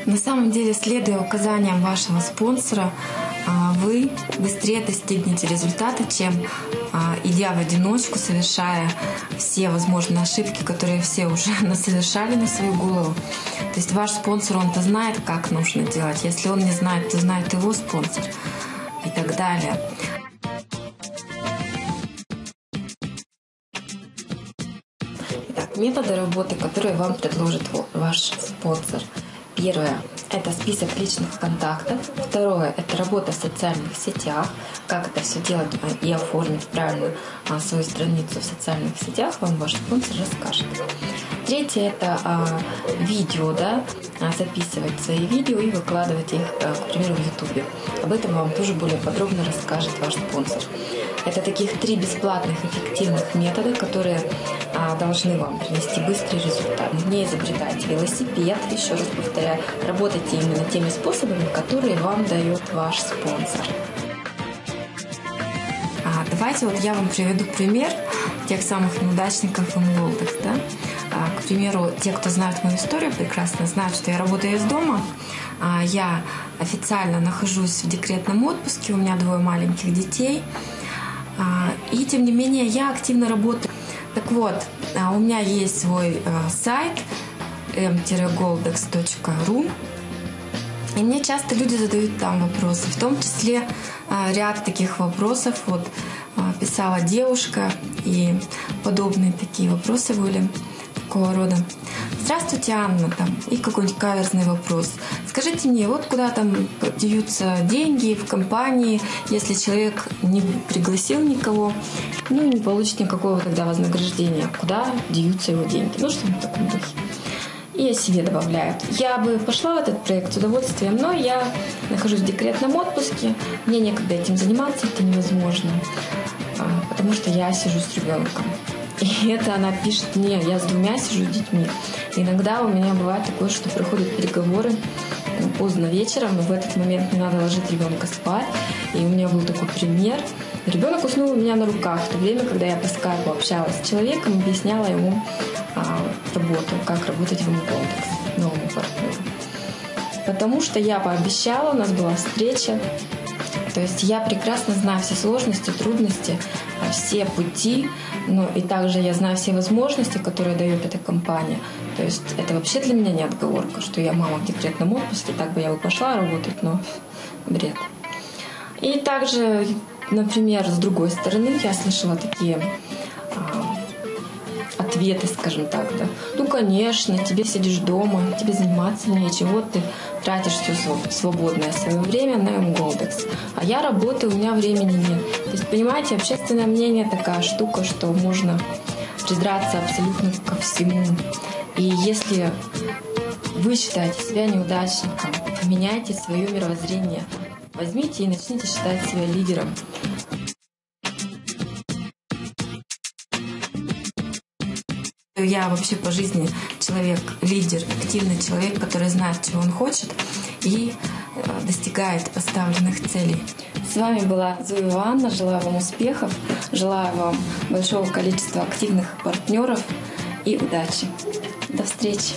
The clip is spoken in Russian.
На самом деле, следуя указаниям вашего спонсора, вы быстрее достигнете результата, чем идя в одиночку, совершая все возможные ошибки, которые все уже совершали на свою голову. То есть ваш спонсор, он-то знает, как нужно делать. Если он не знает, то знает его спонсор и так далее. Итак, методы работы, которые вам предложит ваш спонсор. Первое – это список личных контактов. Второе – это работа в социальных сетях. Как это все делать и оформить правильно свою страницу в социальных сетях, вам ваш спонсор расскажет. Третье – это видео, записывать свои видео и выкладывать их, к примеру, в YouTube. Об этом вам тоже более подробно расскажет ваш спонсор. Это таких 3 бесплатных эффективных метода, которые должны вам принести быстрый результат. Не изобретайте велосипед, еще раз повторяю, работайте именно теми способами, которые вам дает ваш спонсор. Давайте я вам приведу пример тех самых неудачников Голдекс. К примеру, те, кто знает мою историю, прекрасно знают, что я работаю из дома. Я официально нахожусь в декретном отпуске, у меня 2 маленьких детей. И тем не менее я активно работаю. Так вот, у меня есть свой сайт m-goldex.ru, и мне часто люди задают там вопросы, в том числе ряд таких вопросов. Писала девушка, и подобные такие вопросы были такого рода. Здравствуйте, Анна, и какой-нибудь каверзный вопрос. Скажите мне, куда там деваются деньги в компании, если человек не пригласил никого, не получит никакого тогда вознаграждения, куда деваются его деньги? Что-нибудь в таком духе. И о себе добавляют. Я бы пошла в этот проект с удовольствием, но я нахожусь в декретном отпуске, мне некогда этим заниматься, это невозможно, потому что я сижу с ребенком. И это она пишет мне, я с 2 сижу с детьми. Иногда у меня бывает такое, что проходят переговоры поздно вечером, но в этот момент мне надо ложить ребенка спать. И у меня был такой пример. Ребенок уснул у меня на руках в то время, когда я по скайпу общалась с человеком, объясняла ему работу, как работать в Голдекс, новому партнеру. Потому что я пообещала, у нас была встреча. То есть я прекрасно знаю все сложности, трудности, все пути, и также я знаю все возможности, которые дает эта компания. То есть это вообще для меня не отговорка, что я мама в декретном отпуске, так бы я пошла работать, но бред. И также, например, с другой стороны, я слышала такие ответы, скажем так, конечно, тебе сидишь дома, тебе заниматься нечем, ты тратишь все свободное свое время на Голдекс, а я работаю, у меня времени нет. То есть, понимаете, общественное мнение такая штука, что можно придраться абсолютно ко всему. И если вы считаете себя неудачником, поменяйте свое мировоззрение, возьмите и начните считать себя лидером. Я вообще по жизни человек-лидер, активный человек, который знает, чего он хочет и достигает поставленных целей. С вами была Зуева Анна. Желаю вам успехов, желаю вам большого количества активных партнеров и удачи. До встречи!